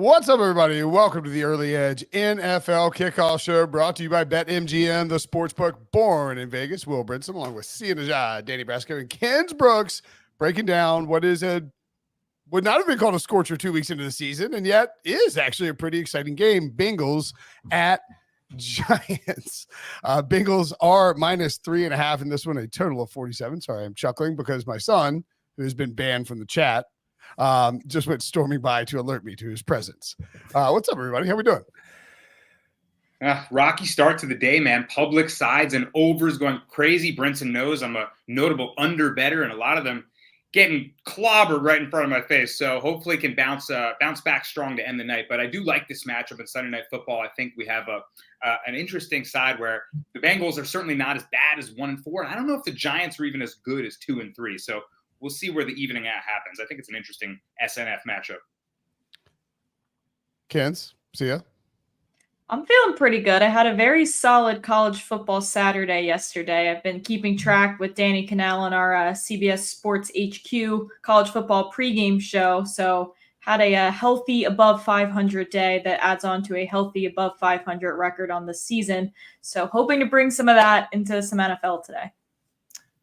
What's up, everybody? Welcome to the Early Edge NFL Kickoff Show, brought to you by BetMGM, the sportsbook born in Vegas. Will Brinson, along with Sia Nejad, Danny Brasco, and Ken's Brooks, breaking down what would not have been called a scorcher 2 weeks into the season, and yet is actually a pretty exciting game. Bengals at Giants. Bengals are -3.5 in this one, a total of 47. Sorry, I'm chuckling because my son, who has been banned from the chat, just went storming by to alert me to his presence. What's up, everybody? How we doing? Rocky start to the day, man. Public sides and overs going crazy. Brinson knows I'm a notable under better, and a lot of them getting clobbered right in front of my face. So hopefully can bounce back strong to end the night. But I do like this matchup in Sunday Night Football. I think we have an interesting side where the Bengals are certainly not as bad as 1-4. And I don't know if the Giants are even as good as 2-3. So we'll see where the evening out happens. I think it's an interesting SNF matchup. Kens, see ya. I'm feeling pretty good. I had a very solid college football Saturday yesterday. I've been keeping track with Danny Canal on our CBS Sports HQ college football pregame show. So had a healthy above 500 day that adds on to a healthy above 500 record on the season. So hoping to bring some of that into some NFL today.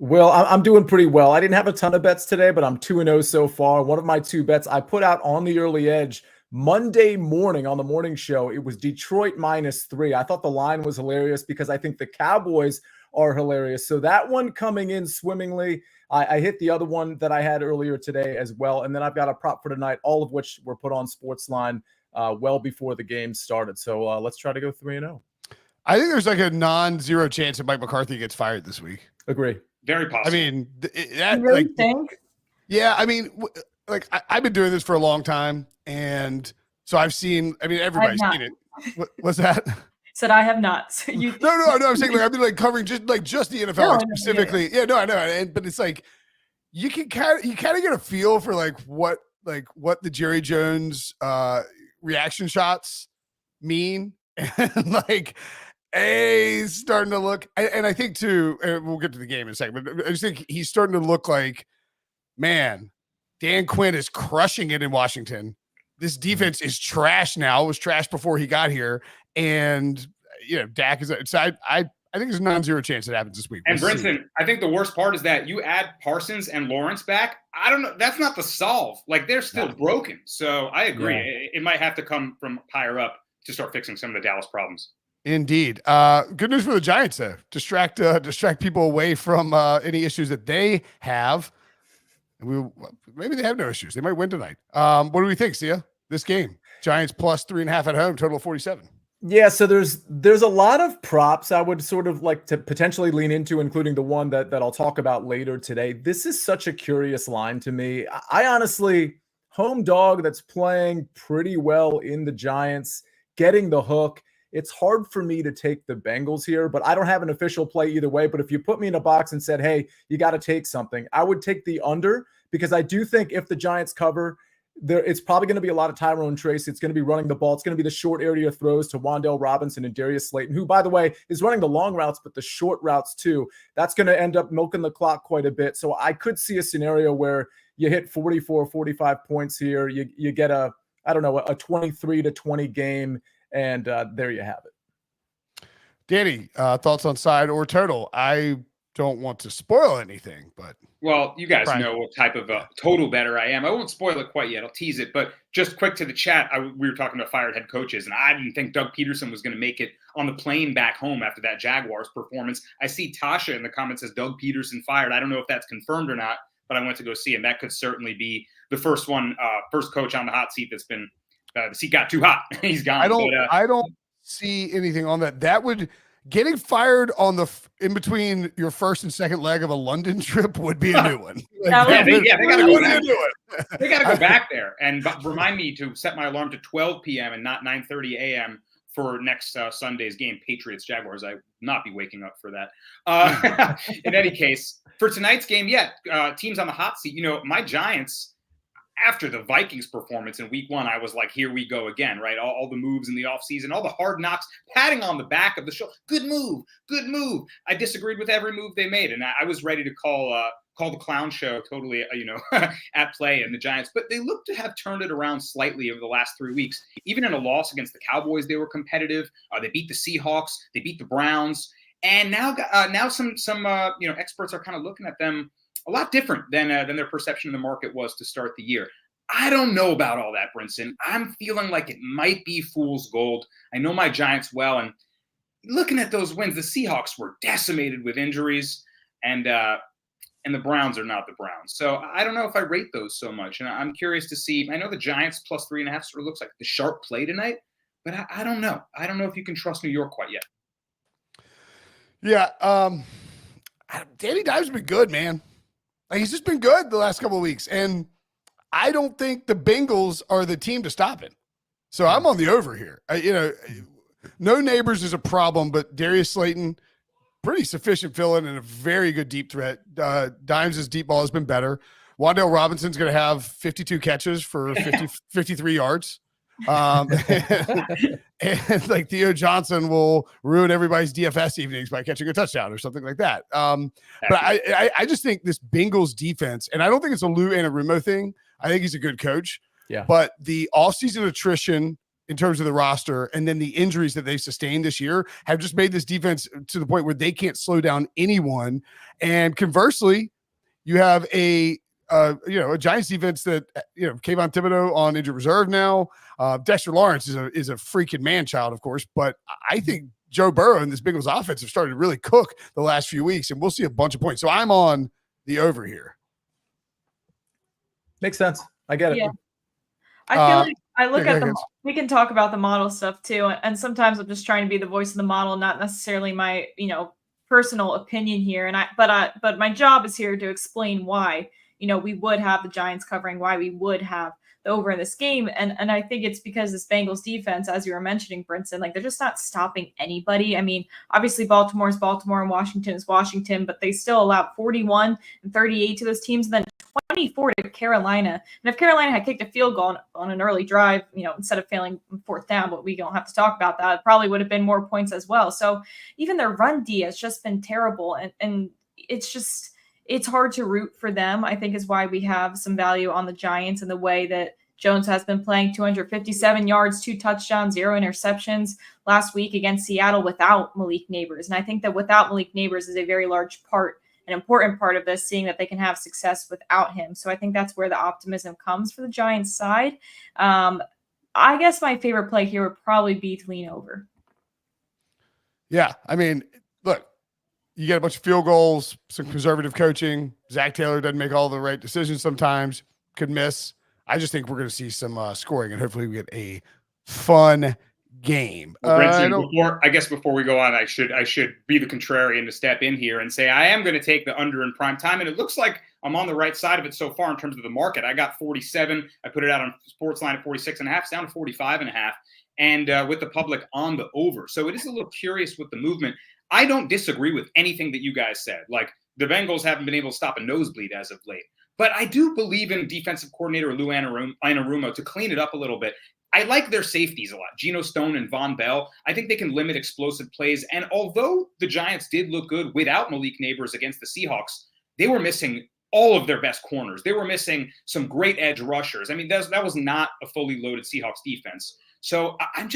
Well, I'm doing pretty well. I didn't have a ton of bets today, but I'm 2-0 so far. One of my two bets I put out on the Early Edge Monday morning on the morning show. It was Detroit -3. I thought the line was hilarious because I think the Cowboys are hilarious. So that one coming in swimmingly. I hit the other one that I had earlier today as well. And then I've got a prop for tonight, all of which were put on SportsLine well before the game started. So let's try to go 3-0. I think there's like a non-zero chance that Mike McCarthy gets fired this week. Agree. Very possible. I mean, You really think? Yeah, I mean, I've been doing this for a long time, and so I've seen. I mean, everybody's seen it. What's that? Said I have not. So you No. I'm saying I've been covering just the NFL specifically. Yeah, no, I know. But it's like you kind of get a feel for what the Jerry Jones reaction shots mean, and he's starting to look, and I think too, and we'll get to the game in a second, but I just think he's starting to look like, man, Dan Quinn is crushing it in Washington. This defense is trash now. It was trash before he got here. And, Dak is, so I think there's a non-zero chance it happens this week. And Brinson, I think the worst part is that you add Parsons and Lawrence back. I don't know. That's not the solve. They're still broken. So I agree. Yeah. It might have to come from higher up to start fixing some of the Dallas problems. Indeed. Good news for the Giants, though. Distract people away from any issues that they have. Maybe they have no issues. They might win tonight. What do we think, Sia? This game, Giants +3.5 at home, total 47. Yeah, so there's a lot of props I would sort of like to potentially lean into, including the one that I'll talk about later today. This is such a curious line to me. I honestly, home dog that's playing pretty well in the Giants, getting the hook. It's hard for me to take the Bengals here, but I don't have an official play either way. But if you put me in a box and said, hey, you got to take something, I would take the under, because I do think if the Giants cover, it's probably going to be a lot of Tyrone Tracy. It's going to be running the ball. It's going to be the short area throws to Wan'Dale Robinson and Darius Slayton, who, by the way, is running the long routes, but the short routes too. That's going to end up milking the clock quite a bit. So I could see a scenario where you hit 44, 45 points here. You get a 23-20 game. And there you have it. Danny, thoughts on side or total? I don't want to spoil anything, but. Well, you guys know what type of a total bettor I am. I won't spoil it quite yet. I'll tease it. But just quick to the chat, we were talking about fired head coaches, and I didn't think Doug Peterson was going to make it on the plane back home after that Jaguars performance. I see Tasha in the comments says Doug Peterson fired. I don't know if that's confirmed or not, but I went to go see him. That could certainly be the first coach on the hot seat that's been the seat got too hot. He's gone. I don't see anything on that. That would getting fired on in between your first and second leg of a London trip would be a new one. They got to go back. They got to go back there and remind me to set my alarm to 12 p.m. and not 9:30 a.m. for next Sunday's game, Patriots Jaguars. I will not be waking up for that. In any case, for tonight's game, teams on the hot seat. My Giants. After the Vikings performance in week 1, I was like, here we go again, right? All the moves in the offseason, all the hard knocks, patting on the back of the show. Good move. I disagreed with every move they made, and I was ready to call call the clown show totally, at play in the Giants. But they look to have turned it around slightly over the last 3 weeks. Even in a loss against the Cowboys, they were competitive. They beat the Seahawks. They beat the Browns. And now some experts are kind of looking at them a lot different than their perception of the market was to start the year. I don't know about all that, Brinson. I'm feeling like it might be fool's gold. I know my Giants well, and looking at those wins, the Seahawks were decimated with injuries, and the Browns are not the Browns. So I don't know if I rate those so much, and I'm curious to see. I know the Giants plus 3.5 sort of looks like the sharp play tonight, but I don't know. I don't know if you can trust New York quite yet. Yeah, Danny Dimes has been good, man. Like, he's just been good the last couple of weeks, and I don't think the Bengals are the team to stop him. So I'm on the over here. No neighbors is a problem, but Darius Slayton, pretty sufficient fill-in and a very good deep threat. Dimes' deep ball has been better. Wan'Dale Robinson's going to have 52 catches for 53 yards. And like Theo Johnson will ruin everybody's DFS evenings by catching a touchdown or something like that. But I just think this Bengals defense, and I don't think it's a Lou Anarumo thing. I think he's a good coach. Yeah. But the offseason attrition in terms of the roster and then the injuries that they've sustained this year have just made this defense to the point where they can't slow down anyone. And conversely, you have a Giants defense that, Kayvon Thibodeau on injured reserve now. Dexter Lawrence is a freaking man-child, of course, but I think Joe Burrow and this Bengals offense have started to really cook the last few weeks, and we'll see a bunch of points. So I'm on the over here. Makes sense. I get it. Yeah. I feel like I look at we can talk about the model stuff too. And sometimes I'm just trying to be the voice of the model, not necessarily my, personal opinion here. But my job is here to explain why, we would have the Giants covering, why we would have the over in this game. And I think it's because this Bengals defense, as you were mentioning, Brinson, like they're just not stopping anybody. I mean, obviously Baltimore is Baltimore and Washington is Washington, but they still allowed 41 and 38 to those teams. And then 24 to Carolina. And if Carolina had kicked a field goal on an early drive, instead of failing fourth down, but we don't have to talk about that, it probably would have been more points as well. So even their run D has just been terrible. And it's hard to root for them, I think, is why we have some value on the Giants and the way that Jones has been playing. 257 yards, 2 touchdowns, 0 interceptions last week against Seattle without Malik Neighbors. And I think that without Malik Neighbors is a very large part, an important part of this, seeing that they can have success without him. So I think that's where the optimism comes for the Giants side. I guess my favorite play here would probably be to lean over. Yeah. I mean, look, you get a bunch of field goals, some conservative coaching. Zach Taylor doesn't make all the right decisions sometimes, could miss. I just think we're going to see some scoring, and hopefully we get a fun game. Well, Brinson, before we go on, I should be the contrarian to step in here and say I am going to take the under in prime time, and it looks like I'm on the right side of it so far in terms of the market. I got 47. I put it out on SportsLine at 46.5. It's down to 45.5, and with the public on the over. So it is a little curious with the movement. I don't disagree with anything that you guys said. Like, the Bengals haven't been able to stop a nosebleed as of late. But I do believe in defensive coordinator Lou Anarumo to clean it up a little bit. I like their safeties a lot, Geno Stone and Von Bell. I think they can limit explosive plays. And although the Giants did look good without Malik Neighbors against the Seahawks, they were missing all of their best corners. They were missing some great edge rushers. I mean, that was not a fully loaded Seahawks defense. So I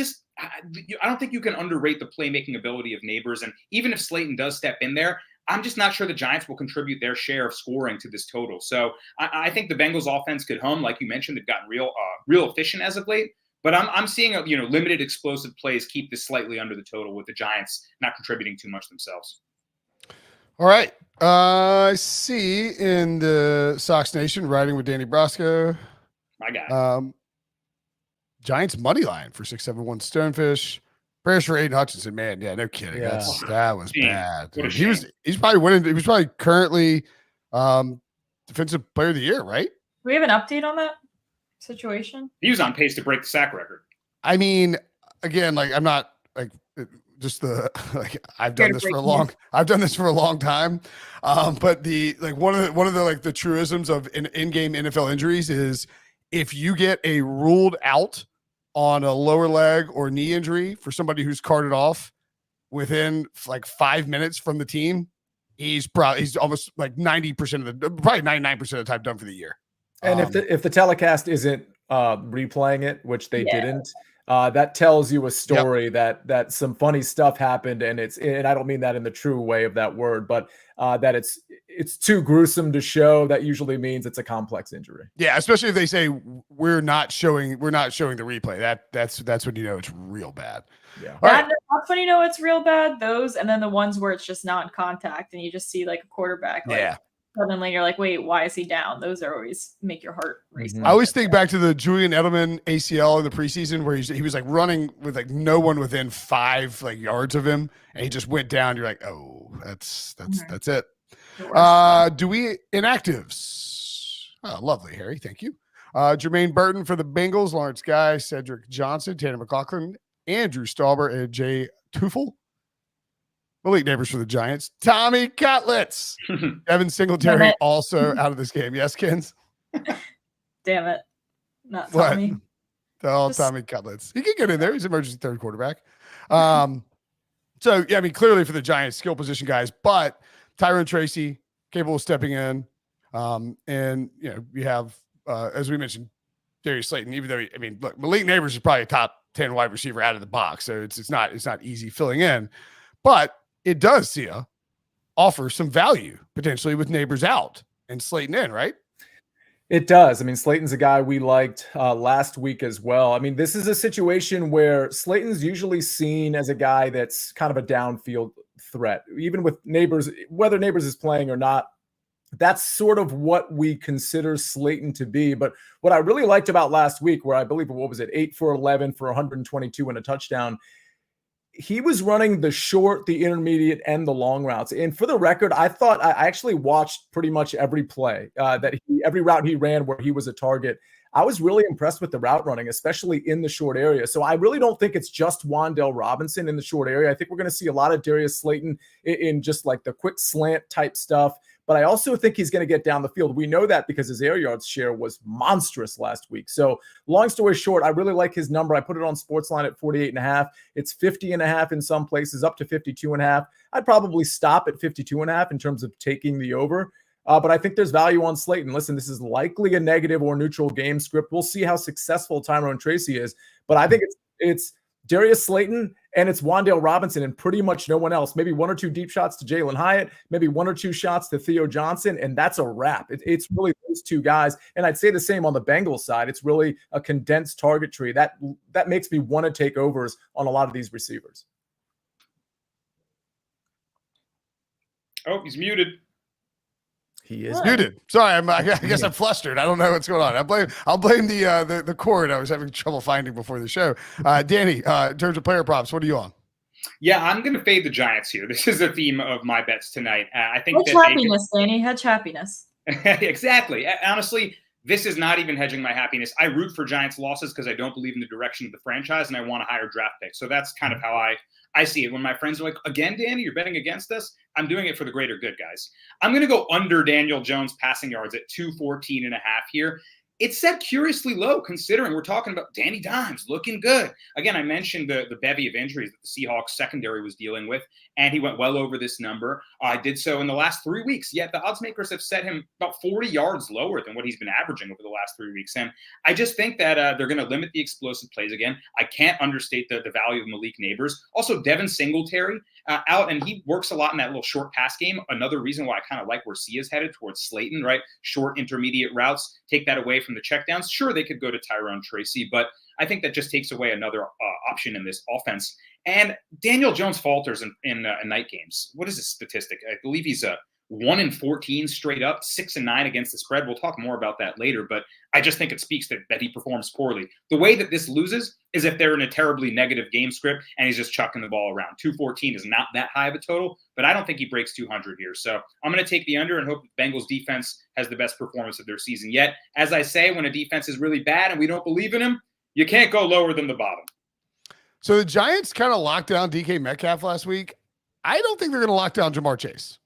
don't think you can underrate the playmaking ability of Neighbors. And even if Slayton does step in there, I'm just not sure the Giants will contribute their share of scoring to this total. So I think the Bengals offense could hum. Like you mentioned, they've gotten real efficient as of late. But I'm seeing limited explosive plays keep this slightly under the total with the Giants not contributing too much themselves. All right. I see in the Sox Nation riding with Danny Brasco. My guy. Giants money line for 671 Stonefish. Prayers for Aiden Hutchinson, man. Yeah, no kidding. Yeah. That was bad. He's probably winning. He was probably currently defensive player of the year, right? Do we have an update on that situation? He was on pace to break the sack record. I mean, again, like I'm not like just I've done this for a long time. But one of the truisms of in-game NFL injuries is if you get a ruled out on a lower leg or knee injury for somebody who's carted off within like 5 minutes from the team, he's almost like 90% of probably 99% of the time done for the year. And if the telecast isn't replaying it, which they didn't, that tells you a story that some funny stuff happened, and I don't mean that in the true way of that word, but that it's too gruesome to show. That usually means it's a complex injury. Yeah, especially if they say we're not showing the replay. That's when you know it's real bad. Yeah. That's when you know it's real bad. Those, and then the ones where it's just non-contact and you just see like a quarterback. Suddenly you're like, wait, why is he down? Those are always make your heart race. I always think back to the Julian Edelman ACL in the preseason where he was like running with like no one within 5 like yards of him, and he just went down. You're like, oh, that's it. Do we inactives? Oh, lovely, Harry. Thank you. Jermaine Burton for the Bengals, Lawrence Guy, Cedric Johnson, Tanner McLaughlin, Andrew Stauber, and Jay Tufel. Malik Neighbors for the Giants. Tommy Cutlets. Evan Singletary also out of this game. Yes, Kins? Damn it. Not Tommy. Tommy Cutlets. He can get in there. He's emergency third quarterback. So, yeah, I mean, clearly for the Giants, skill position guys, but Tyrone Tracy, capable of stepping in. And, you know, we have, as we mentioned, Darius Slayton, even though, look, Malik Neighbors is probably a top 10 wide receiver out of the box. So it's not easy filling in. But it does, Sia, offer some value potentially with Neighbors out and Slayton in, right? It does. I mean, Slayton's a guy we liked last week as well. I mean, this is a situation where Slayton's usually seen as a guy that's kind of a downfield threat, even with Neighbors, whether Neighbors is playing or not. That's sort of what we consider Slayton to be. But what I really liked about last week, where I believe, 8 for 11 for 122 and a touchdown, he was running the short, the intermediate, and the long routes. And for the record, I thought I actually watched pretty much every play every route he ran where he was a target. I was really impressed with the route running, especially in the short area. So I really don't think it's just Wan'Dale Robinson in the short area. I think we're going to see a lot of Darius Slayton in just like the quick slant type stuff. But I also think he's going to get down the field. We know that because his air yards share was monstrous last week. So long story short, I really like his number. I put it on SportsLine at 48.5. It's 50.5 in some places, up to 52.5. I'd probably stop at 52.5 in terms of taking the over. But I think there's value on Slayton. Listen, this is likely a negative or neutral game script. We'll see how successful Tyrone Tracy is. But I think it's Darius Slayton and it's Wan'Dale Robinson and pretty much no one else. Maybe 1 or 2 deep shots to Jalen Hyatt, maybe 1 or 2 shots to Theo Johnson, and that's a wrap. It's really those 2 guys. And I'd say the same on the Bengals side. It's really a condensed target tree. That makes me want to take overs on a lot of these receivers. Oh, he's muted. He is muted. Sorry, I guess I'm flustered. I don't know what's going on. I'll blame the cord I was having trouble finding before the show. Danny, in terms of player props, what are you on? Yeah, I'm going to fade the Giants here. This is the theme of my bets tonight. I think hedge happiness, Danny. Hedge happiness. Exactly. Honestly, this is not even hedging my happiness. I root for Giants losses because I don't believe in the direction of the franchise and I want a higher draft pick. So that's kind of how I see it. When my friends are like, again, Danny, you're betting against us? I'm doing it for the greater good, guys. I'm going to go under Daniel Jones passing yards at 214.5 here. It's set curiously low considering we're talking about Danny Dimes looking good. Again, I mentioned the bevy of injuries that the Seahawks secondary was dealing with, and he went well over this number. I did so in the last 3 weeks, yet the odds makers have set him about 40 yards lower than what he's been averaging over the last 3 weeks. And I just think that they're going to limit the explosive plays again. I can't understate the value of Malik Neighbors. Also, Devin Singletary out, and he works a lot in that little short pass game. Another reason why I kind of like where Sia's headed towards Slayton, right? Short intermediate routes, take that away from the checkdowns. Sure, they could go to Tyrone Tracy, but I think that just takes away another option in this offense. And Daniel Jones falters in night games. What is his statistic? I believe he's 1 in 14 straight up, 6 and 9 against the spread. We'll talk more about that later, but I just think it speaks that he performs poorly. The way that this loses is if they're in a terribly negative game script and he's just chucking the ball around. 214 is not that high of a total, but I don't think he breaks 200 here. So I'm going to take the under and hope the Bengals defense has the best performance of their season yet. As I say, when a defense is really bad and we don't believe in him, you can't go lower than the bottom. So the Giants kind of locked down DK Metcalf last week. I don't think they're going to lock down Jamar Chase.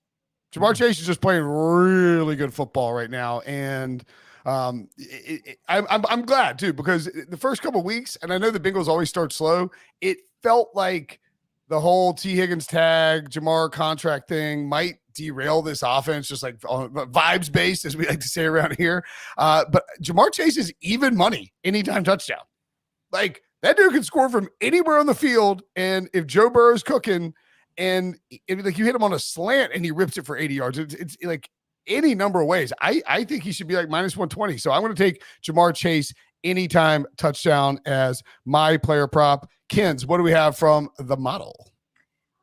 Jamar Chase is just playing really good football right now, and I'm glad too because the first couple of weeks, and I know the Bengals always start slow. It felt like the whole T. Higgins tag, Jamar contract thing might derail this offense, just like vibes based, as we like to say around here. But Jamar Chase is even money anytime touchdown. Like, that dude can score from anywhere on the field. And if Joe Burrow's cooking and like you hit him on a slant and he rips it for 80 yards, it's like any number of ways. I think he should be like minus 120. So I'm going to take Jamar Chase anytime touchdown as my player prop. Kens, what do we have from the model?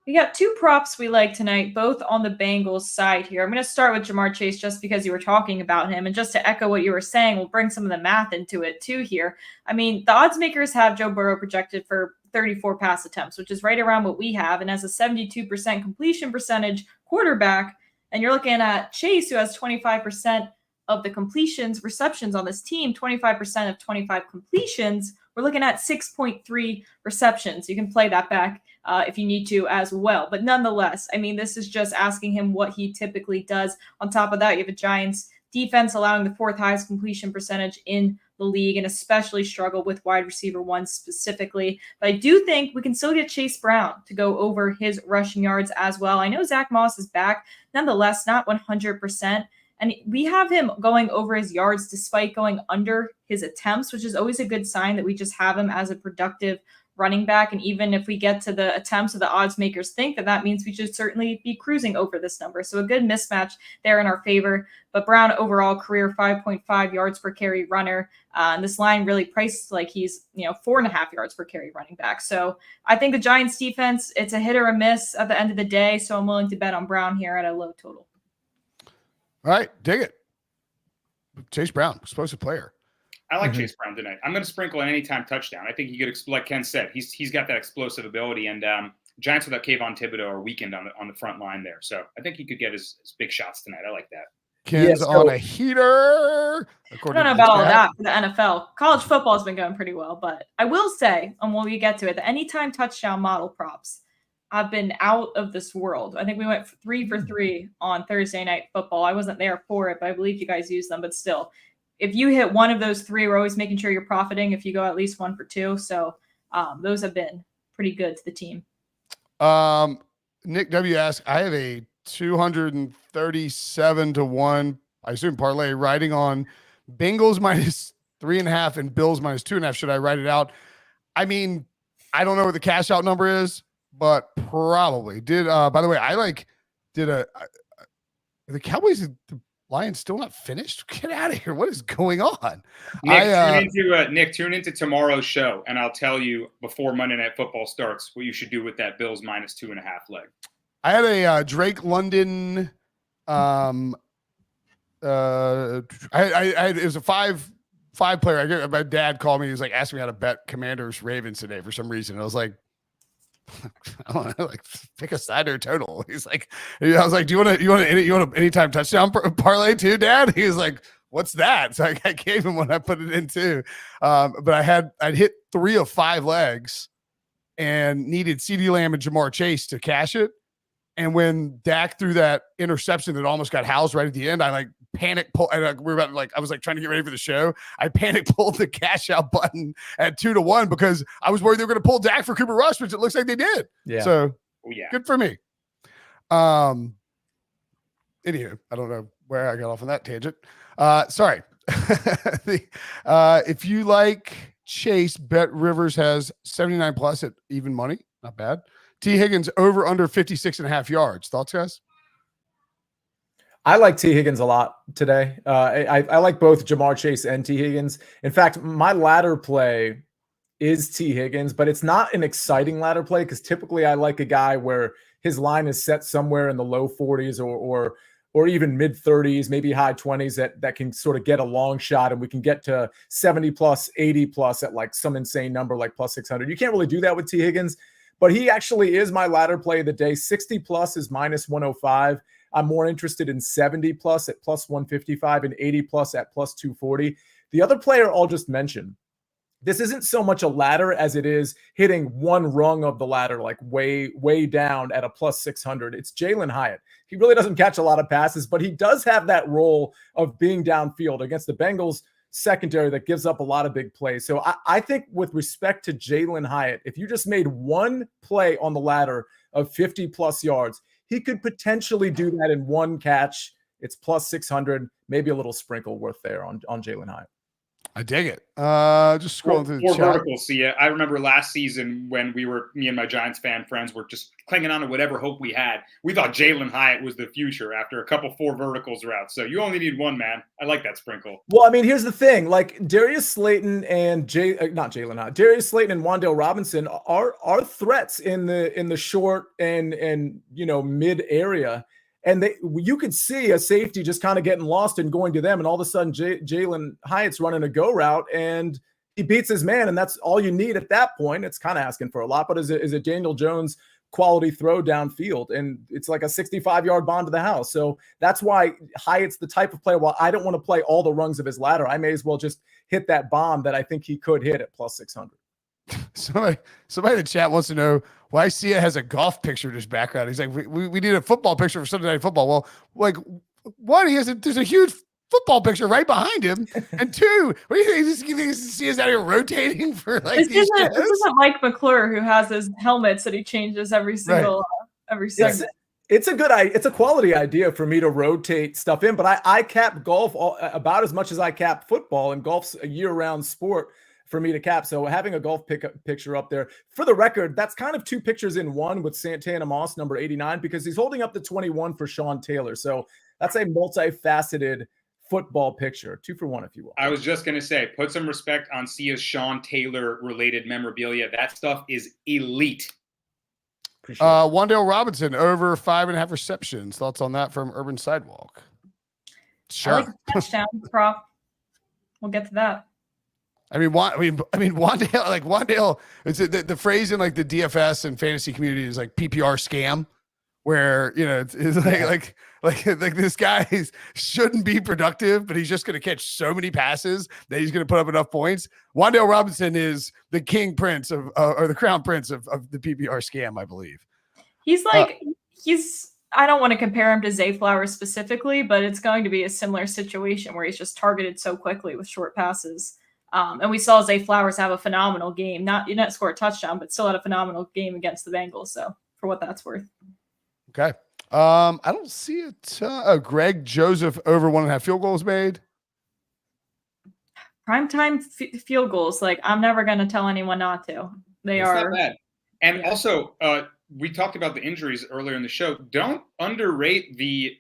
We got two props we like tonight, both on the Bengals side here. I'm going to start with Jamar Chase just because you were talking about him. And just to echo what you were saying, we'll bring some of the math into it too here. I mean, the odds makers have Joe Burrow projected for 34 pass attempts, which is right around what we have. And as a 72% completion percentage quarterback, and you're looking at Chase, who has 25% of the completions, receptions on this team, 25% of 25 completions, we're looking at 6.3 receptions. You can play that back if you need to as well. But nonetheless, I mean, this is just asking him what he typically does. On top of that, you have a Giants defense allowing the fourth highest completion percentage in the league and especially struggle with wide receiver one specifically. But I do think we can still get Chase Brown to go over his rushing yards as well. I know Zach Moss is back, nonetheless, not 100%. And we have him going over his yards despite going under his attempts, which is always a good sign that we just have him as a productive running back. And even if we get to the attempts of the odds makers think that means we should certainly be cruising over this number. So a good mismatch there in our favor. But Brown overall career 5.5 yards per carry runner. And this line really priced like he's 4.5 yards per carry running back. So I think the Giants defense, it's a hit or a miss at the end of the day. So I'm willing to bet on Brown here at a low total. All right, dig it. Chase Brown, explosive player. I like Chase Brown tonight. I'm going to sprinkle an anytime touchdown. I think he could, like Ken said, he's got that explosive ability. And Giants without Kayvon Thibodeau are weakened on the front line there. So I think he could get his big shots tonight. I like that. Ken's on a heater. I don't know about all that for the NFL. College football has been going pretty well. But I will say, and when we get to it, the anytime touchdown model props have been out of this world. I think we went 3 for 3 on Thursday Night Football. I wasn't there for it, but I believe you guys used them. But still, if you hit one of those 3, we're always making sure you're profiting if you go at least 1 for 2. So those have been pretty good to the team. Nick W. asks, I have a 237-1, I assume parlay, riding on Bengals minus 3.5 and Bills minus 2.5. Should I write it out? I mean, I don't know what the cash out number is, but probably did. By the way, the Cowboys, the Lions still not finished. Get out of here! What is going on? Nick, tune into tomorrow's show, and I'll tell you before Monday Night Football starts what you should do with that Bills minus 2.5 leg. I had a Drake London. It was a five player. My dad called me. He was like, asking me how to bet Commanders Ravens today for some reason. I was like, I don't know, like pick a side or total. He's like, I was like, do you want an anytime touchdown parlay too, Dad? He was like, what's that? So I gave him when I put it in too. But I'd hit 3 of 5 legs and needed CeeDee Lamb and Jamar Chase to cash it. And when Dak threw that interception that almost got housed right at the end, I like panic pull. And I was like trying to get ready for the show. I panic pulled the cash out button at 2-1 because I was worried they were going to pull Dak for Cooper Rush, which it looks like they did. Yeah. So good for me. Anywho, I don't know where I got off on that tangent. Sorry. If you like Chase, Bet Rivers has 79 plus at even money. Not bad. T. Higgins over under 56.5 yards. Thoughts, guys? I like T. Higgins a lot today. I like both Jamar Chase and T. Higgins. In fact, my ladder play is T. Higgins, but it's not an exciting ladder play because typically I like a guy where his line is set somewhere in the low 40s or even mid 30s, maybe high 20s that can sort of get a long shot and we can get to 70 plus, 80 plus at like some insane number like plus 600. You can't really do that with T. Higgins. But he actually is my ladder play of the day. 60 plus is minus 105. I'm more interested in 70 plus at plus 155 and 80 plus at plus 240. The other player I'll just mention, this isn't so much a ladder as it is hitting one rung of the ladder, like way down at a plus 600. It's Jalen Hyatt. He really doesn't catch a lot of passes, but he does have that role of being downfield against the Bengals. secondary that gives up a lot of big plays. So I think with respect to Jalen Hyatt, if you just made one play on the ladder of 50+ yards, he could potentially do that in one catch. It's plus 600, maybe a little sprinkle worth there on Jalen Hyatt. I dig it. Just scrolling through the Four chat. verticals, Sia. I remember last season when me and my Giants fan friends were just clinging on to whatever hope we had. We thought Jalen Hyatt was the future after a couple 4 verticals routes. So you only need one, man. I like that sprinkle. Well, I mean, here's the thing. Like Darius Slayton and Darius Slayton and Wan'Dale Robinson are threats in the short and mid area. And you could see a safety just kind of getting lost and going to them. And all of a sudden, Jalen Hyatt's running a go route and he beats his man. And that's all you need at that point. It's kind of asking for a lot, but is a Daniel Jones quality throw downfield. And it's like a 65-yard bomb to the house. So that's why Hyatt's the type of player. While I don't want to play all the rungs of his ladder, I may as well just hit that bomb that I think he could hit at plus 600. Somebody in the chat wants to know why Sia has a golf picture in his background. He's like, we need a football picture for Sunday Night Football. Well, like, one, there's a huge football picture right behind him, and two, what do you think? Sia's out here rotating for like this these isn't Mike McClure who has his helmets that he changes every single every segment. It's a quality idea for me to rotate stuff in, but I cap golf about as much as I cap football, and golf's a year-round sport for me to cap. So having a golf picture up there, for the record, that's kind of 2 pictures in one with Santana Moss, number 89, because he's holding up the 21 for Sean Taylor. So that's a multifaceted football picture, 2 for 1, if you will. I was just going to say, put some respect on Sia's Sean Taylor related memorabilia. That stuff is elite. Wan'Dale Robinson over 5.5 receptions. Thoughts on that from Urban Sidewalk? Sure. I like the touchdown prop. We'll get to that. Wan'Dale. It's the phrase in like the DFS and fantasy community is like PPR scam, where it's like this guy shouldn't be productive, but he's just going to catch so many passes that he's going to put up enough points. Wan'Dale Robinson is the prince of or the crown prince of the PPR scam, I believe. He's like I don't want to compare him to Zay Flowers specifically, but it's going to be a similar situation where he's just targeted so quickly with short passes. And we saw Zay Flowers have a phenomenal game. Not score a touchdown, but still had a phenomenal game against the Bengals. So for what that's worth. Okay. I don't see it. Greg Joseph over 1.5 field goals made. Primetime field goals. Like, I'm never going to tell anyone not to. It's not bad. And also, we talked about the injuries earlier in the show. Don't underrate the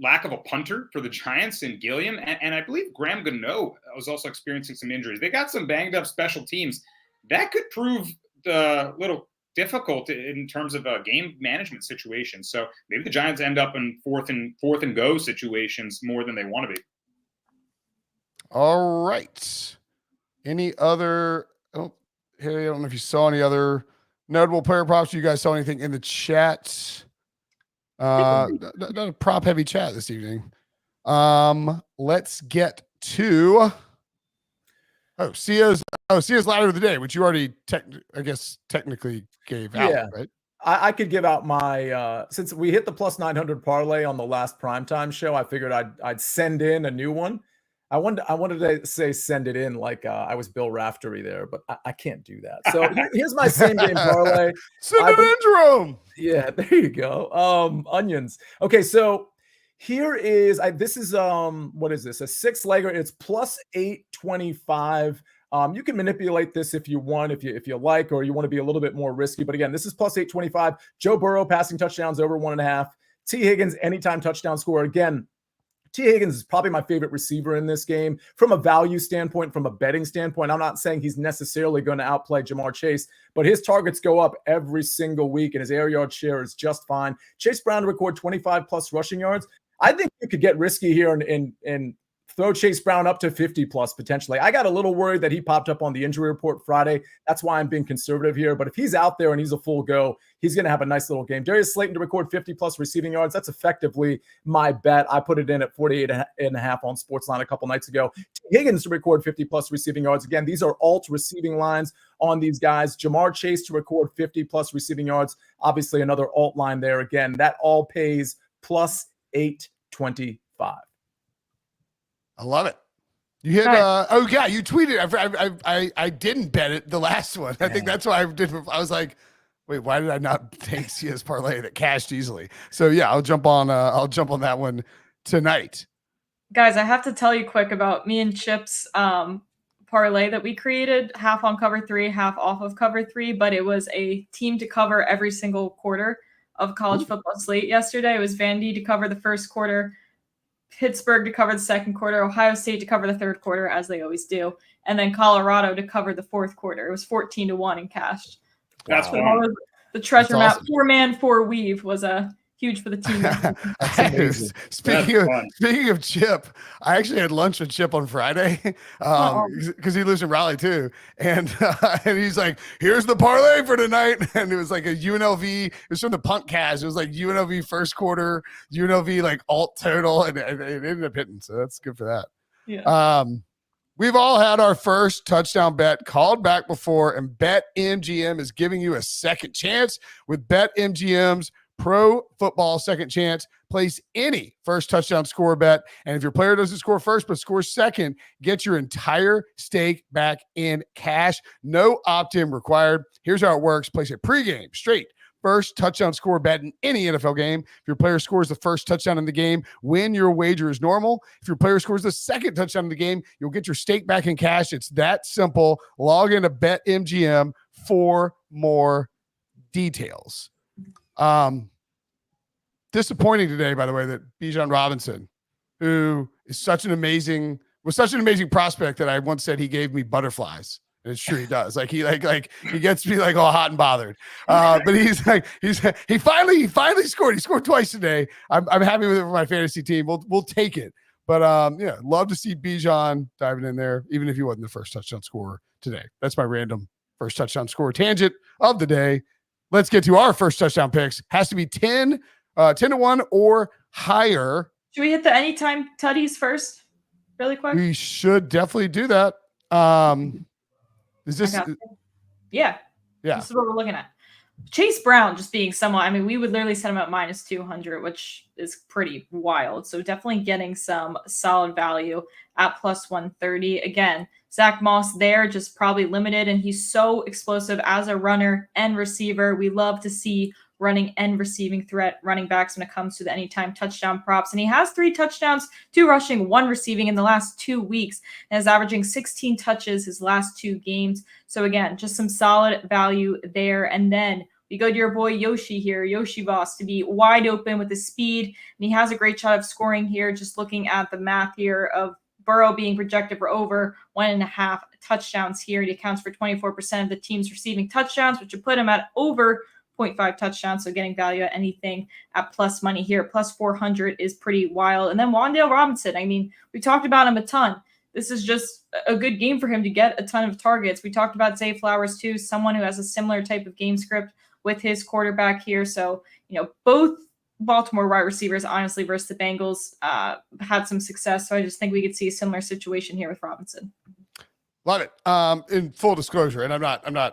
lack of a punter for the Giants in Gilliam. And I believe Graham Gano was also experiencing some injuries. They got some banged up special teams. That could prove a little difficult in terms of a game management situation. So maybe the Giants end up in fourth and go situations more than they want to be. All right. Any other? Haley, I don't know if you saw any other notable player props. You guys saw anything in the chat? Not a prop heavy chat this evening. Let's get to Sia's ladder of the day, which you already technically gave out, right? I could give out my since we hit the plus 900 parlay on the last primetime show, I figured I'd send in a new one. I wanted to say send it in like I was Bill Raftery there, but I can't do that. So here's my same game parlay. Send it in, Jerome. Yeah, there you go. Onions. Okay, so here is this is what is this? A 6-legger. It's plus 825. You can manipulate this if you want, if you like, or you want to be a little bit more risky. But again, this is plus 825. Joe Burrow passing touchdowns over 1.5. T. Higgins anytime touchdown score. Again, T. Higgins is probably my favorite receiver in this game from a value standpoint, from a betting standpoint. I'm not saying he's necessarily going to outplay Jamar Chase, but his targets go up every single week, and his air yard share is just fine. Chase Brown to record 25 plus rushing yards. I think you could get risky here and throw Chase Brown up to 50 plus potentially. I got a little worried that he popped up on the injury report Friday. That's why I'm being conservative here. But if he's out there and he's a full go, he's going to have a nice little game. Darius Slayton to record 50 plus receiving yards. That's effectively my bet. I put it in at 48.5 on SportsLine a couple nights ago. T. Higgins to record 50 plus receiving yards. Again, these are alt receiving lines on these guys. Jamar Chase to record 50 plus receiving yards. Obviously another alt line there. Again, that all pays plus 825. I love it. You hit. Oh yeah, you tweeted. I didn't bet it the last one. I think that's why I did. I was like, wait, why did I not take Sia's parlay that cashed easily? So yeah, I'll jump on that one tonight. Guys, I have to tell you quick about me and Chip's parlay that we created, half on cover 3, half off of cover 3, but it was a team to cover every single quarter of college football slate yesterday. It was Vandy to cover the first quarter, Pittsburgh to cover the second quarter, Ohio State to cover the third quarter, as they always do, and then Colorado to cover the fourth quarter. It was 14-1 and cashed. That's wow. The treasure map, 4-man, 4-weave was huge for the team. That's amazing. Speaking of Chip, I actually had lunch with Chip on Friday because he lives in Raleigh too, and he's like, "Here's the parlay for tonight," and it was like a UNLV. It was from the Punt Cast. It was like UNLV first quarter, UNLV like alt total, and it ended up hitting. So that's good for that. Yeah. We've all had our first touchdown bet called back before, and BetMGM is giving you a second chance with BetMGM's Pro Football Second Chance. Place any first touchdown score bet, and if your player doesn't score first but scores second, get your entire stake back in cash. No opt-in required. Here's how it works. Place a pregame straight first touchdown score bet in any NFL game. If your player scores the first touchdown in the game, win your wager is normal. If your player scores the second touchdown in the game, you'll get your stake back in cash. It's that simple. Log into BetMGM for more details. Disappointing today, by the way, that Bijan Robinson, who is such an amazing prospect that I once said he gave me butterflies. And it's true, he does. Like he gets me like all hot and bothered. But he finally scored. He scored twice today. I'm happy with it for my fantasy team. We'll take it. But love to see Bijan diving in there, even if he wasn't the first touchdown scorer today. That's my random first touchdown scorer tangent of the day. Let's get to our first touchdown picks. Has to be 10-1 or higher. Should we hit the anytime tutties first really quick? We should definitely do that. Is this? Yeah. This is what we're looking at. Chase Brown just being somewhat, we would literally set him at -200, which is pretty wild. So definitely getting some solid value at +130. Again, Zach Moss there, just probably limited, and he's so explosive as a runner and receiver. We love to see running and receiving threat running backs when it comes to the anytime touchdown props. And he has 3 touchdowns, 2 rushing, 1 receiving in the last 2 weeks, and is averaging 16 touches his last 2 games. So again, just some solid value there. And then we go to your boy Yoshi here, Yoshi Boss, to be wide open with his speed. And he has a great shot of scoring here, just looking at the math here of Burrow being projected for over 1.5 touchdowns here. He accounts for 24% of the team's receiving touchdowns, which would put him at over 0.5 touchdowns. So getting value at anything at plus money here. +400 is pretty wild. And then Wan'Dale Robinson. We talked about him a ton. This is just a good game for him to get a ton of targets. We talked about Zay Flowers too, someone who has a similar type of game script with his quarterback here. So, both Baltimore wide receivers, honestly, versus the Bengals had some success. So I just think we could see a similar situation here with Robinson. Love it. In full disclosure, and I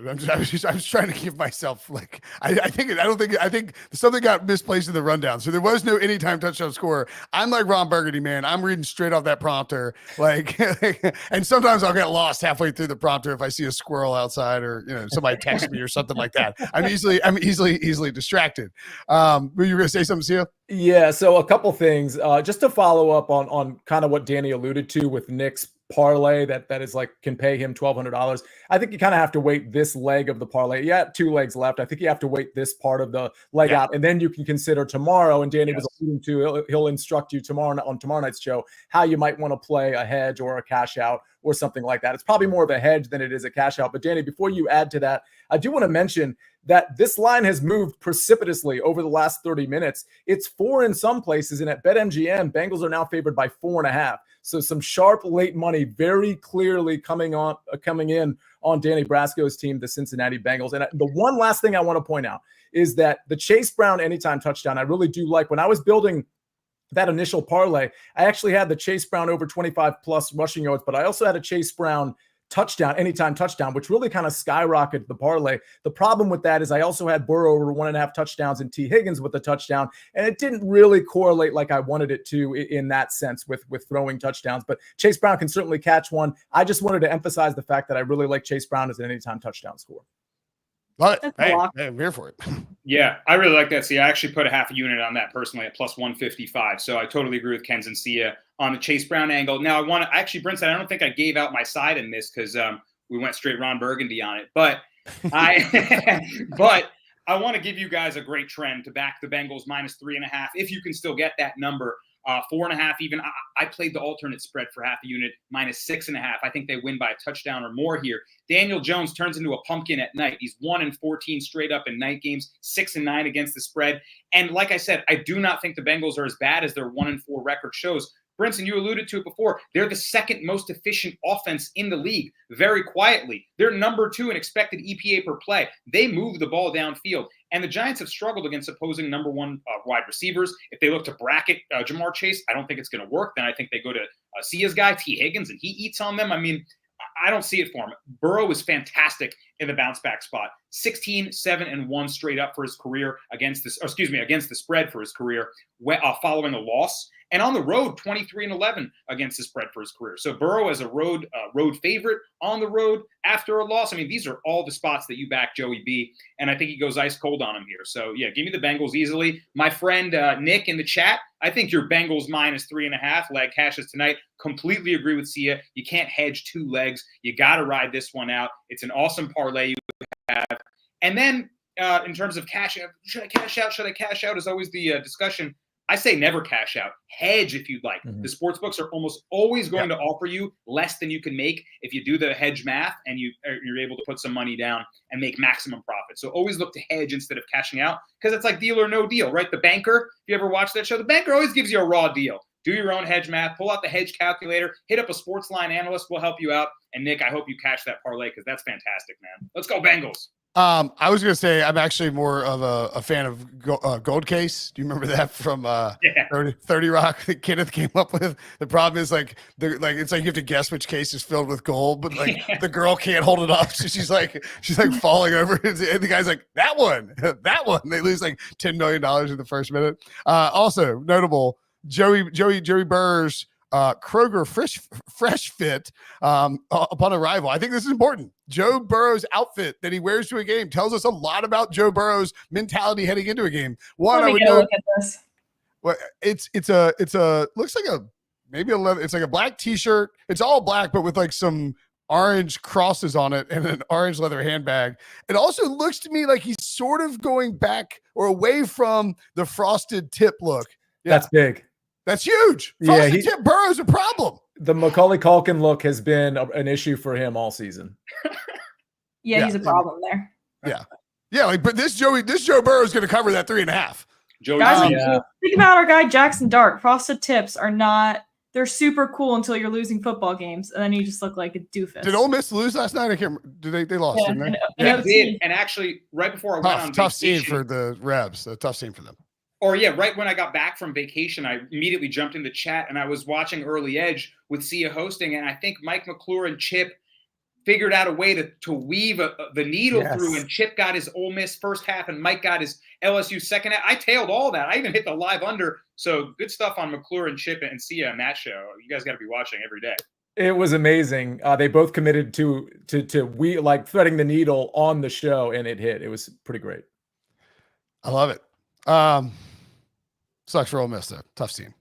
was trying to give myself I think something got misplaced in the rundown. So there was no anytime touchdown scorer. I'm like Ron Burgundy, man. I'm reading straight off that prompter. And sometimes I'll get lost halfway through the prompter if I see a squirrel outside or somebody text me or something like that. I'm easily distracted. Were you going to say something, Sia? Yeah. So a couple things, just to follow up on kind of what Danny alluded to with Nick's parlay that is can pay him $1,200. I think you kind of have to wait this leg of the parlay. You have 2 legs left. I think you have to wait this part of the leg out, and then you can consider tomorrow. And Danny was alluding to, he'll instruct you tomorrow on tomorrow night's show how you might want to play a hedge or a cash out or something like that. It's probably more of a hedge than it is a cash out. But Danny, before you add to that, I do want to mention that this line has moved precipitously over the last 30 minutes. It's 4 in some places, and at BetMGM, Bengals are now favored by 4.5. So some sharp late money very clearly coming in on Danny Brasco's team, the Cincinnati Bengals. And the one last thing I want to point out is that the Chase Brown anytime touchdown, I really do like. When I was building that initial parlay, I actually had the Chase Brown over 25 plus rushing yards, but I also had a Chase Brown touchdown, anytime touchdown, which really kind of skyrocketed the parlay. The problem with that is I also had Burrow over 1.5 touchdowns and T. Higgins with a touchdown, and it didn't really correlate like I wanted it to in that sense with throwing touchdowns. But Chase Brown can certainly catch one. I just wanted to emphasize the fact that I really like Chase Brown as an anytime touchdown score. Love it. Hey, I'm here for it. Yeah, I really like that. See, I actually put a half a unit on that personally at plus 155. So I totally agree with Ken's and Sia on the Chase Brown angle. Now, Brinson, I don't think I gave out my side in this because we went straight Ron Burgundy on it. But I want to give you guys a great trend to back the Bengals minus 3.5 if you can still get that number. 4.5 even. I played the alternate spread for half a unit minus 6.5. I think they win by a touchdown or more here. Daniel Jones turns into a pumpkin at night. He's 1-14 straight up in night games, 6-9 against the spread. And like I said, I do not think the Bengals are as bad as their 1-4 record shows. Brinson, you alluded to it before. They're the second most efficient offense in the league, very quietly. They're number 2 in expected EPA per play. They move the ball downfield. And the Giants have struggled against opposing number 1 wide receivers. If they look to bracket Jamar Chase, I don't think it's going to work. Then I think they go to Sia's guy, T. Higgins, and he eats on them. I mean, I don't see it for him. Burrow is fantastic in the bounce back spot. 16-7-1 straight up for his career against the spread for his career, following a loss. And on the road, 23-11 against the spread for his career. So Burrow as a road favorite on the road after a loss. I mean, these are all the spots that you back Joey B. And I think he goes ice cold on him here. So, yeah, give me the Bengals easily. My friend Nick in the chat, I think your Bengals minus 3.5 leg cashes tonight. Completely agree with Sia. You can't hedge 2 legs. You got to ride this one out. It's an awesome parlay you have. And then in terms of cash out, should I cash out? Should I cash out is always the discussion. I say never cash out. Hedge if you'd like. The sports books are almost always going to offer you less than you can make if you do the hedge math and you're able to put some money down and make maximum profit. So always look to hedge instead of cashing out because it's like deal or no deal, right? The banker, if you ever watch that show, the banker always gives you a raw deal. Do your own hedge math. Pull out the hedge calculator. Hit up a SportsLine analyst. We'll help you out. And Nick, I hope you cash that parlay because that's fantastic, man. Let's go Bengals. I was going to say I'm actually more of a fan of Gold Case. Do you remember that from 30 Rock that Kenneth came up with? The problem is it's like you have to guess which case is filled with gold, but the girl can't hold it up. So she's like falling over. And the guy's like, that one. They lose like $10 million in the first minute. Also notable, Joey Burr's Kroger fresh fit upon arrival. I think this is important. Joe Burrow's outfit that he wears to a game tells us a lot about Joe Burrow's mentality heading into a game. One, I would know. Look at this. Well, it's a looks like maybe a leather. It's like a black T-shirt. It's all black, but with like some orange crosses on it and an orange leather handbag. It also looks to me like he's sort of going back or away from the frosted tip look. Yeah. That's big. That's huge. Frosted tip Burrow's a problem. The Macaulay Culkin look has been an issue for him all season. Yeah, he's a problem there. Yeah. But this Joe Burrow is going to cover that 3.5. Think about our guy Jackson Dart. Frosted tips are not. They're super cool until you're losing football games, and then you just look like a doofus. Did Ole Miss lose last night? I can't remember. They lost, didn't they? They did. And actually, right before I went on tough vacation, scene for the Rebs. A tough scene for them. Right when I got back from vacation, I immediately jumped in the chat and I was watching Early Edge with Sia hosting, and I think Mike McClure and Chip figured out a way to weave the needle through, and Chip got his Ole Miss first half and Mike got his LSU second half. I tailed all that. I even hit the live under. So good stuff on McClure and Chip and Sia on that show. You guys got to be watching every day. It was amazing. They both committed to threading the needle on the show, and it hit. It was pretty great. I love it. Sucks for Ole Miss though. Tough scene.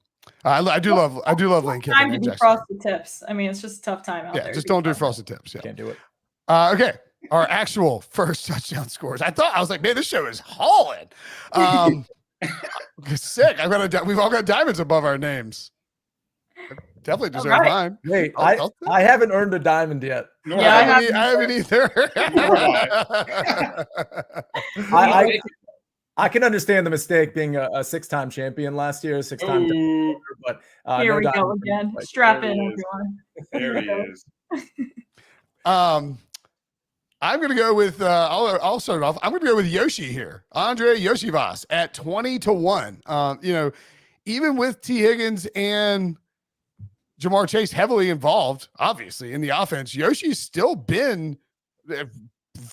I do love Lane Kiffin. Time to do frosted tips. I mean, it's just a tough time out there. Yeah, just don't do frosted tips. Yeah. Can't do it. Okay. Our actual first touchdown scores. I was like, man, this show is hauling. Sick. We've all got diamonds above our names. Definitely deserve mine. Wait, I haven't earned a diamond yet. No, I haven't either. I can understand the mistake being a 6-time champion last year, 6-time. But here we go again. Strap in, everyone. There he is. I'm going to go with. I'll start it off. I'm going to go with Yoshi here, Andre Yoshivas at 20-1. Even with T. Higgins and Jamar Chase heavily involved, obviously, in the offense. Yoshi's still been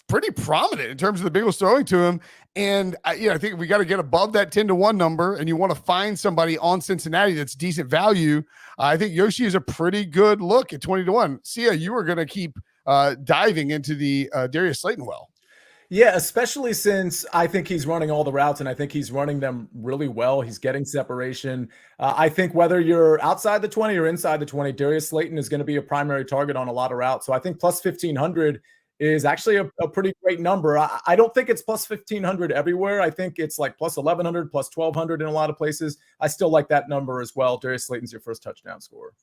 pretty prominent in terms of the Bengals throwing to him. And I think we got to get above that 10-1 number, and you want to find somebody on Cincinnati that's decent value. I think Yoshi is a pretty good look at 20-1. Sia, you are going to keep diving into the Darius Slayton well. Yeah, especially since I think he's running all the routes, and I think he's running them really well. He's getting separation. I think whether you're outside the 20 or inside the 20, Darius Slayton is going to be a primary target on a lot of routes. So I think plus 1,500 is actually a pretty great number. I don't think it's plus 1,500 everywhere. I think it's like plus 1,100, plus 1,200 in a lot of places. I still like that number as well. Darius Slayton's your first touchdown scorer.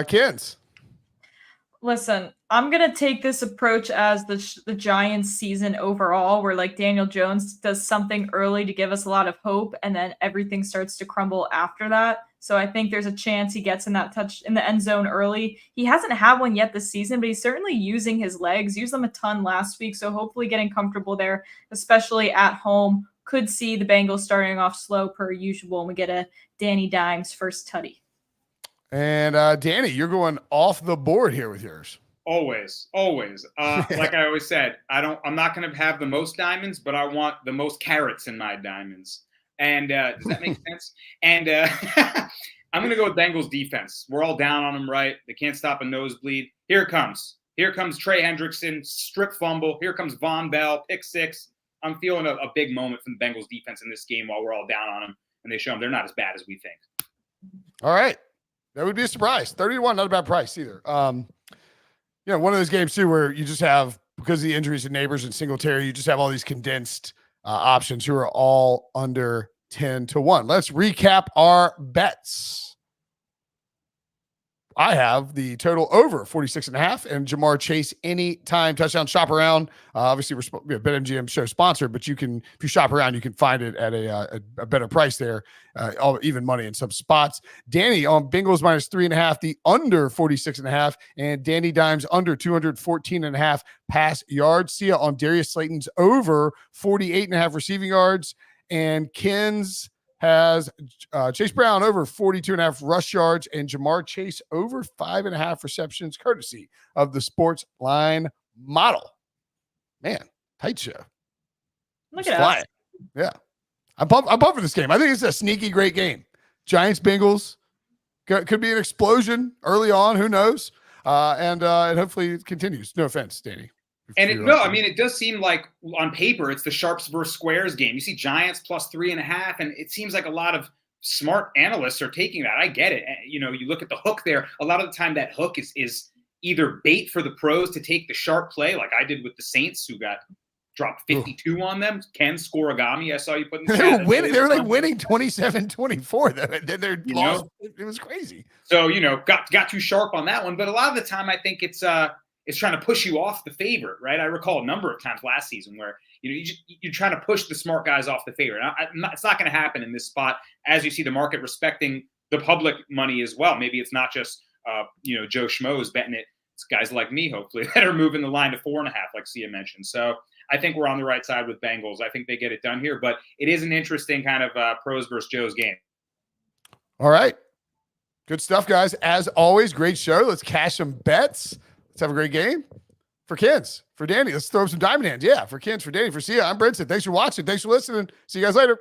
Kins. Listen, I'm going to take this approach as the Giants season overall, where like Daniel Jones does something early to give us a lot of hope, and then everything starts to crumble after that. So I think there's a chance he gets in that touch in the end zone early. He hasn't had one yet this season, but he's certainly using his legs, used them a ton last week. So hopefully getting comfortable there, especially at home. Could see the Bengals starting off slow per usual, and we get a Danny Dimes first tutty. And Danny, you're going off the board here with yours. Always. Like I always said, I'm not going to have the most diamonds, but I want the most carrots in my diamonds. And does that make sense? And I'm going to go with Bengals defense. We're all down on them, right? They can't stop a nosebleed. Here it comes. Here comes Trey Hendrickson, strip fumble. Here comes Von Bell, pick six. I'm feeling a big moment from the Bengals defense in this game while we're all down on them, and they show them they're not as bad as we think. All right. That would be a surprise. 30-1, not a bad price either. One of those games too where you just have, because of the injuries to Neighbors and Singletary, you just have all these condensed options who are all under 10-1. Let's recap our bets. I have the total over 46.5 and Jamar Chase anytime touchdown. Shop around. Obviously, we're BetMGM show sponsor, but if you shop around, you can find it at a better price there. Even money in some spots. Danny on Bengals minus 3.5, the under 46.5, and Danny Dimes under 214.5 pass yards. Sia on Darius Slayton's over 48.5 receiving yards, and Kins has Chase Brown over 42.5 rush yards and Jamar Chase over 5.5 receptions, courtesy of the SportsLine model. Man, tight show. Look at us. Yeah. I'm pumped for this game. I think it's a sneaky great game. Giants, Bengals. Could be an explosion early on. Who knows? And hopefully it continues. No offense, Danny. It does seem like on paper it's the sharps versus squares game. You see Giants plus 3.5, and it seems like a lot of smart analysts are taking that. I get it. You look at the hook there. A lot of the time that hook is either bait for the pros to take the sharp play, like I did with the Saints, who got dropped 52 on them. Ken Scorigami, I saw you put in the chat. They were like winning 27-24. Then they're lost. It was crazy. So, got too sharp on that one. But a lot of the time I think it's trying to push you off the favorite, right? I recall a number of times last season where you're trying to push the smart guys off the favorite. It's not going to happen in this spot, as you see the market respecting the public money as well. Maybe it's not just Joe Schmo's betting it. It's guys like me, hopefully, that are moving the line to 4.5, like Sia mentioned. So I think we're on the right side with Bengals. I think they get it done here, but it is an interesting kind of pros versus Joe's game. All right. Good stuff, guys. As always, great show. Let's cash some bets. Let's have a great game. For Kins, for Danny, let's throw some diamond hands. Yeah, for Kins, for Danny, for Sia, I'm Brinson. Thanks for watching. Thanks for listening. See you guys later.